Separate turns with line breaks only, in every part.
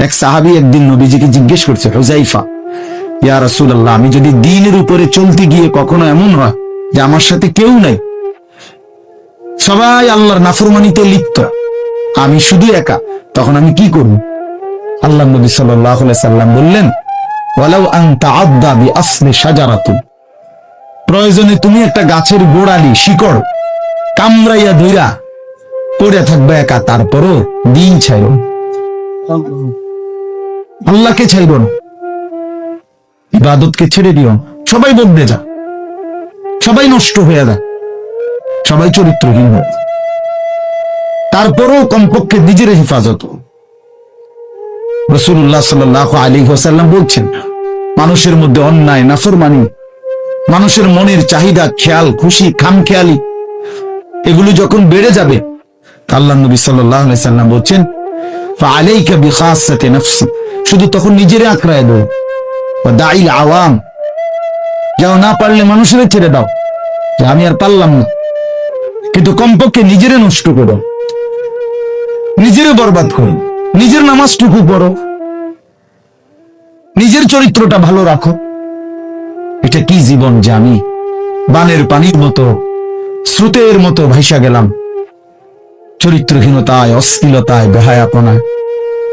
এক সাহাবী একদিন নবীজিকে জিজ্ঞেস করছে, হুযাইফা, ইয়া রাসূলুল্লাহ, আমি যদি দ্বীনের উপরে চলতে গিয়ে কখনো এমন হয় যে আমার সাথে কেউ নাই, সবাই আল্লাহর নাফরমানিতে লিপ্ত, আমি শুধু একা, তখন আমি কি করব? আল্লাহ নবী সাল্লাল্লাহু আলাইহি সাল্লাম বললেন, ওয়ালাউ আন তাআদ্দা বিআসলি শাজারাতিন, প্রয়োজনে তুমি একটা গাছের গোড়ালি শিকড় কামড়াইয়া ধইরা পড়ে থাকবে একা, তারপরও দিন ছাইর, আল্লাহকে ছাইর না, ইবাদতকে ছেড়ে দিও। সবাই বদলে যা, সবাই নষ্ট হয়ে যায়, সবাই চরিত্রহীন হয়, তারপরও কমপক্ষে নিজের হেফাজত। রাসূলুল্লাহ সাল্লাল্লাহু আলাইহি ওয়াসাল্লাম বলছেন, মানুষের মধ্যে অন্যায়, নাফরমানি, মানুষের মনের চাহিদা, খেয়াল খুশি, খামখেয়ালি, এগুলো যখন বেড়ে যাবে, আল্লাহ নবী সাল্লাল্লাহু আলাইহি সাল্লাম বলছেন, ফাআলাইকা বিখাসাতি নাফসি, শুধু তখন নিজেরে আঁকড়ায় দাও, ওয়া দাইল আওয়াম, যাও না পারলে মানুষের ছেড়ে দাও যে আমি আর পারলাম না, কিন্তু কমপক্ষে নিজেরে নষ্ট করো, নিজেরে বরবাদ করো, নিজের নামাজটুকু পড়ো, নিজের চরিত্রটা ভালো রাখো। এটা কি জীবন যে আমি বানের পানির মতো, স্রোতের মতো ভাইসা গেলাম, চরিত্রহীনতায়, অশ্লীলতায়, বেহায়াপনায়,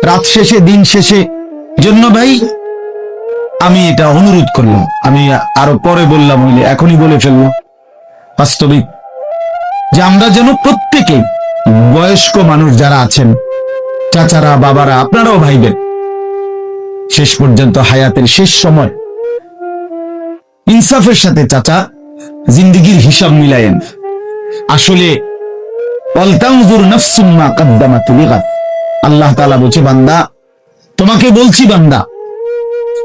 রাত শেষে, দিন শেষে। জন্য ভাই আমি এটা অনুরোধ করলাম, আমি আরো পরে বললাম হইলে এখনই বলে ফেললাম, বাস্তবিক যে আমরা যেন প্রত্যেকে, বয়স্ক মানুষ যারা আছেন, চাচারা, বাবারা, আপনারাও ভাইবেন, শেষ পর্যন্ত হায়াতের শেষ সময় ইনসাফের সাথে চাচা জিন্দেগির হিসাব মিলায়েন। আসলে আল্লাহ তাআলা বলছে, বান্দা তোমাকে বলছি, বান্দা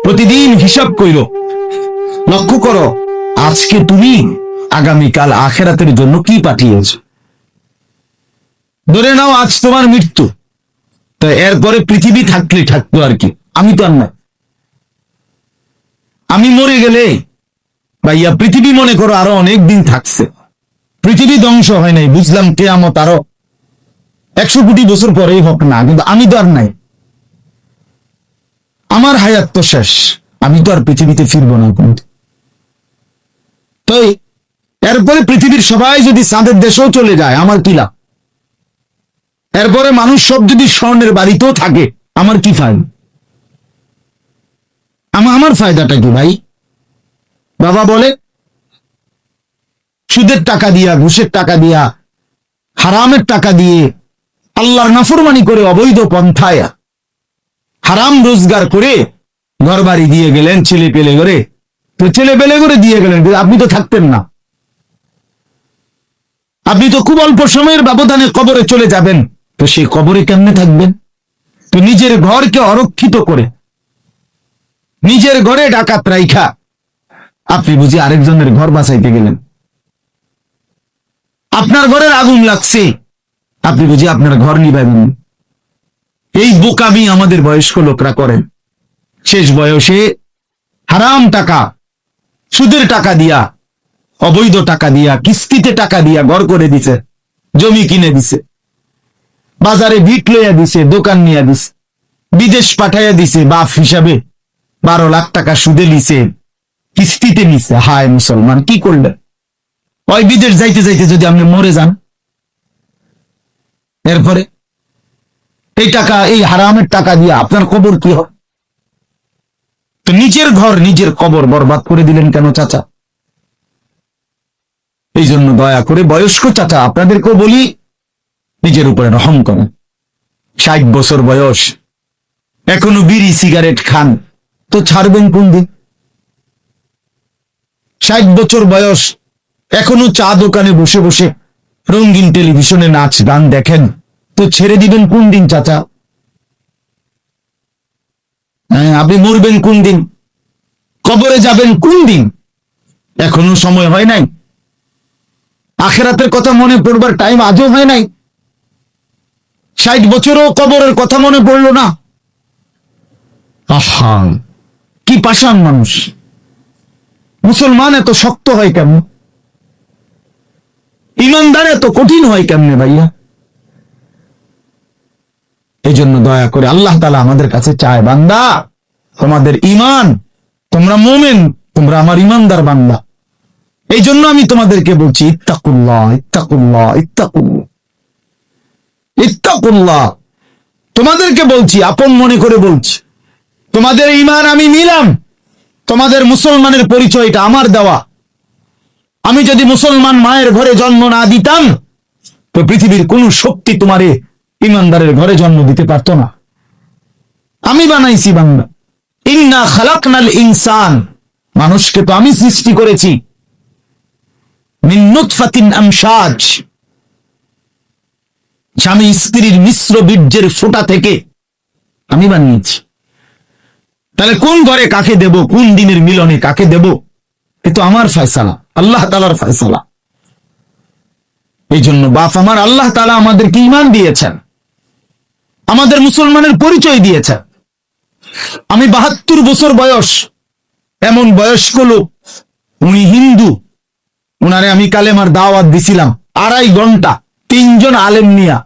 প্রতিদিন হিসাব কইরো, লক্ষ্য করো আজকে তুমি আগামীকাল আখিরাতের জন্য কি পাঠিয়েছ। ধরে নাও আজ তোমার মৃত্যু, তো এরপরে পৃথিবী থাকলে থাকতো আর কি, আমি তো আর নাই। আমি মরে গেলে ভাইয়া পৃথিবী মনে করো আরো অনেক দিন থাকছে, পৃথিবী ধ্বংস হয় নাই, বুঝলাম কিয়ামত আরো 100 কোটি বছর পরেই হোক না, কিন্তু আমি তো আর নাই, আমার হায়াত তো শেষ, আমি তো আর পৃথিবীতে ফিরবো না কিন্তু। তো এরপরে পৃথিবীর সবাই যদি চাঁদের দেশেও চলে যায়, আমার কি লাভ? এরপরে মানুষ সব যদি স্বর্ণের বাড়িতেও থাকে, আমার কি ফায়দা? আমার ফায়দাটা কি ভাই? বাবা বলে সুদের টাকা দিয়া, ঘুষের টাকা দিয়া, হারামের টাকা দিয়ে, আল্লাহর নাফরমানি করে, অবৈধ পন্থায় হারাম রোজগার করে ঘর বাড়ি দিয়ে গেলেন, ছেলে পেলে করে, তো ছেলে পেলে করে দিয়ে গেলেন, আপনি তো থাকতেন না, আপনি তো খুব অল্প সময়ের ব্যবধানে কবরে চলে যাবেন, তো সেই কবরে কেমনে থাকবেন? তো নিজের ঘরকে অরক্ষিত করে, নিজের ঘরে ডাকাত রাইখা আপনি বুঝি আরেকজনের ঘর বাঁচাইতে গেলেন। আপনার ঘরের আগুন লাগছে, আপনি বুঝি আপনার ঘর নিভাবেন। এই বোকামি আমাদের বয়স্ক লোকরা করেন। শেষ বয়সে হারাম টাকা, সুদের টাকা দিয়া, অবৈধ টাকা দিয়া, কিস্তিতে টাকা দিয়া ঘর করে দিছে, জমি কিনে দিছে, বাজারে ভিট লইয়া দিছে, দোকান নিয়ে দিছে, বিদেশ পাঠাইয়া দিছে, বাপ হিসাবে 12 লাখ টাকা সুদে লিছে, কিস্তিতে নিছে। হায় মুসলমান, কি করলেন? ওই বিদেশ যাইতে যাইতে যদি আপনি মরে যান, এরপরে এই টাকা, এই হারামের টাকা দিয়ে আপনার কবর কি হয়? তো নিজের ঘর, নিজের কবর বরবাদ করে দিলেন কেন চাচা? এই জন্য দয়া করে বয়স্ক চাচা আপনাদেরকেও বলি, নিজের উপরে রহম করেন। 60 বছর বয়স, এখনো বিড়ি সিগারেট খান, তো ছাড়বেন কোন দিন? 60 বছর বয়স, এখনো চা দোকানে বসে বসে রঙিন টেলিভিশনে নাচ গান দেখেন, তো ছেড়ে দিবেন কোন দিন চাচা? হ্যাঁ, আপনি মরবেন কোন দিন? কবরে যাবেন কোন দিন? এখনো সময় হয় নাই? আখিরাতের কথা মনে পড়বার টাইম আজও হয় নাই? 60 বছরও কবরের কথা মনে পড়লো না? আহা, কি পাষাণ মানুষ! মুসলমান এত শক্ত হয় কেমন? ইমানদার এত কঠিন হয় কেমনে ভাইয়া? এই জন্য দয়া করে আল্লাহ তাআলা আমাদের কাছে চায়, বান্দা তোমাদের ঈমান, তোমরা মুমিন, তোমরা আমার ঈমানদার বান্দা। এই জন্য আমি তোমাদেরকে বলছি ইত্তাকুল্লাহ ইত্তাকুল্লাহ ইত্তাকুল্লাহ ইত্তাকুল্লাহ। তোমাদেরকে বলছি, আপন মনে করে বলছি, তোমাদের ঈমান আমি নিলাম, তোমাদের মুসলমানের পরিচয়টা আমার দেওয়া। আমি যদি মুসলমান মায়ের ঘরে জন্ম না দিতাম তো পৃথিবীর কোন শক্তি তোমারে ঈমানদারের ঘরে জন্ম দিতে পারতো না। আমি বানাইছি বান্দা। ইন্না খালাকনাল ইনসান, মানুষকে তো আমি সৃষ্টি করেছি মিন নুতফাতিন আমশাজ, স্বামী স্ত্রীর মিশ্র বীর্যের ফোঁটা থেকে আমি বানিয়েছি। তাহলে কোন ঘরে কাকে দেব, কোন দিনের মিলনে কাকে দেব, এ তো আমার ফয়সালা, আল্লাহ তাআলার ফয়সালা। এই জন্য বাপ আমার, আল্লাহ তাআলা আমাদেরকে ঈমান দিয়েছেন, আমাদের মুসলমানের পরিচয় দিয়েছেন। আমি 72 বছর বয়স, এমন বয়স্ক লোক, উনি হিন্দু, উনারে আমি কালেমার দাওয়াত দিছিলাম 2.5 ঘন্টা, 3 জন আলেম নিয়া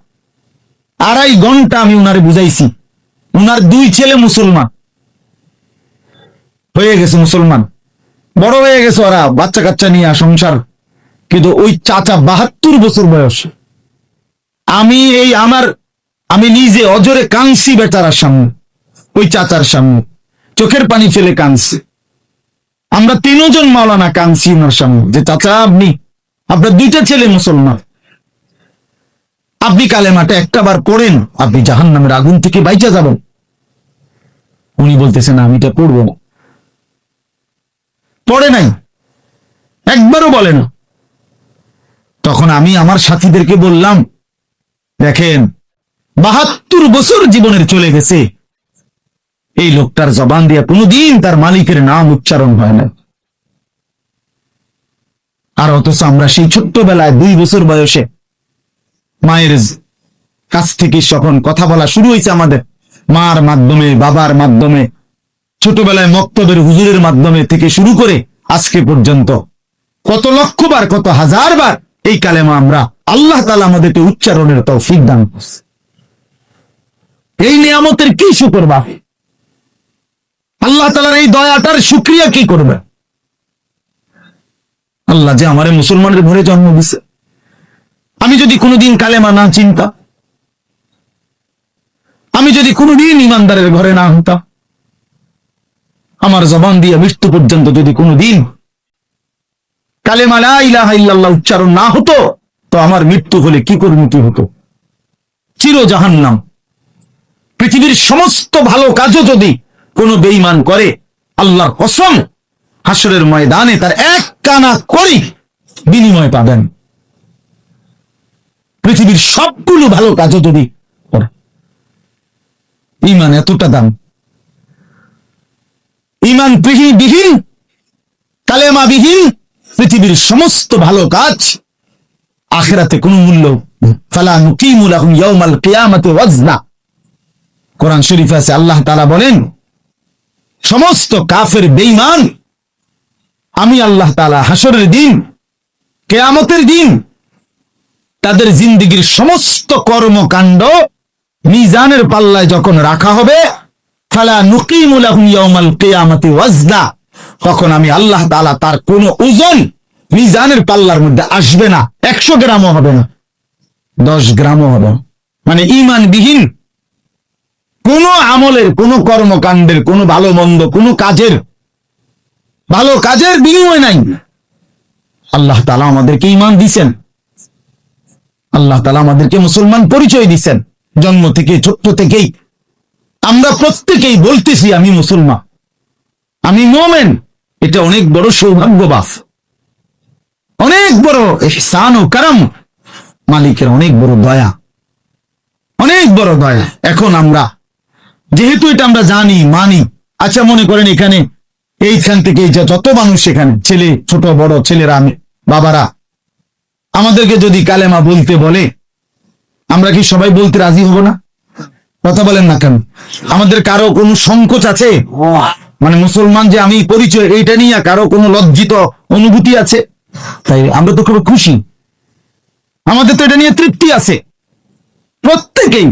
2.5 ঘন্টা আমি উনারে বুঝাইছি। উনার 2 ছেলে মুসলমান হয়ে গেছে, মুসলমান বড় হয়ে গেছে, ওরা বাচ্চা কাচ্চা নিয়ে সংসার। কিন্তু ওই চাচা 72 বছর বয়স, আমি নিজে অজরে কাঁদছি বেচারার সামনে, ওই চাচার সামনে চোখের পানি ফেলে কাঁদছি। আমরা 3 জন মাওলানা কাঁদছি ওনার সামনে, যে চাচা আপনার 2টা ছেলে মুসলমান, আপনি কালেমাটা একটা বার পড়েন, আপনি জাহান্নামের আগুন থেকে বাইচা যাবেন। উনি বলতেছেন আমি এটা পড়বো না, পড়ে নাই, একবারও বলে না। তখন আমি আমার সাথীদেরকে বললাম, দেখেন 72 বছর জীবনের চলে গেছে, এই লোকটার জবান দিয়ে কোনদিন তার মালিকের নাম উচ্চারণ হয় না। আর অথচ আমরা সেই ছোট্টবেলায় 2 বছর বয়সে মায়ের কাছ থেকে যখন কথা বলা শুরু হয়েছে, আমাদের মার মাধ্যমে, বাবার মাধ্যমে, ছোটবেলায় মক্তবের হুজুরের মাধ্যমে থেকে শুরু করে আজকে পর্যন্ত কত লক্ষবার, কত হাজারবার এই কালেমা আমরা আল্লাহ তাআলা আমাদেরকে উচ্চারণের তৌফিক দান করছে। এই নিয়ামতের কি শুকর বাপ, আল্লাহ তাআলার এই দয়াটার শুকরিয়া কি করবে? আল্লাহ যে আমারে মুসলমানের ঘরে জন্ম দিছে। আমি যদি কোনোদিন কালেমা না চিনতাম, আমি যদি কোনোদিন ঈমানদারের ঘরে না হতাম, আমার জবান দিয়ে মৃত্যু পর্যন্ত যদি কোনোদিন কালেমা লা ইলাহা ইল্লাল্লাহ উচ্চারণ না হতো, তো আমার মৃত্যু হলে কি পরিণতি হতো? চির জাহান্নাম। পৃথিবীর সমস্ত ভালো কাজও যদি কোনো বেঈমান করে, আল্লাহর কসম হাসরের ময়দানে তার 1 কানা করি বিনিময় পাবেন। পৃথিবীর সবগুলো ভালো কাজও যদি করে, ঈমান এতটা দাম। ঈমান বিহীন, কালেমা বিহীন পৃথিবীর সমস্ত ভালো কাজ আখিরাতে কোনো মূল্য। ফালা নুকিমু লাহুম ইয়াউমাল কিয়ামাতি ওয়াজনা। কোরআন শরীফে আছে, আল্লাহ তাআলা বলেন, সমস্ত কাফের বেঈমান আমি আল্লাহ তাআলা হাসরের দিন, কিয়ামতের দিন তাদের জিন্দেগীর সমস্ত কর্মকাণ্ড মিজানের পাল্লায় যখন রাখা হবে, ফালা নুকিমু লাহুম ইয়াউমাল কিয়ামাতি ওয়াজনা, তখন আমি আল্লাহ তাআলা তার কোন ওজন মিজানের পাল্লার মধ্যে আসবে না। 100 গ্রামও হবে না, 10 গ্রামও হবে না। মানে ঈমানবিহীন কোন আমলের, কোন কর্মকাণ্ডের, কোন ভালো মন্দ, কোন ভালো কাজের বিনিময় নাই। আল্লাহ তাআলা আমাদেরকে ঈমান দিয়েছেন, আল্লাহ তাআলা আমাদেরকে মুসলমান পরিচয় দিয়েছেন। জন্ম থেকে, ছোট্ট থেকেই আমরা প্রত্যেকেই বলতেছি আমি মুসলমান, আমি মুমিন। এটা অনেক বড় সৌভাগ্য বাপ, অনেক বড় ইহসান ও করম, মালিকের অনেক বড় দয়া, অনেক বড় দয়া। এখন আমরা যেহেতু এটা আমরা জানি, মানি, আচ্ছা মনে করেন এখানে এইখান থেকে যত মানুষ, এখানে ছেলে, ছোট বড় ছেলেরা, বাবারা আমাদেরকে যদি কালেমা বলতে বলে, আমরা কি সবাই বলতে রাজি হব না? কথা বলেন না কেন? আমাদের কারো কোনো সংকোচ আছে? মানে মুসলমান যে আমি পরিচয়, এইটা নিয়ে কারো কোনো লজ্জিত অনুভূতি আছে? তাই আমরা তো খুব খুশি, আমাদের তো এটা নিয়ে তৃপ্তি আছে প্রত্যেকেই।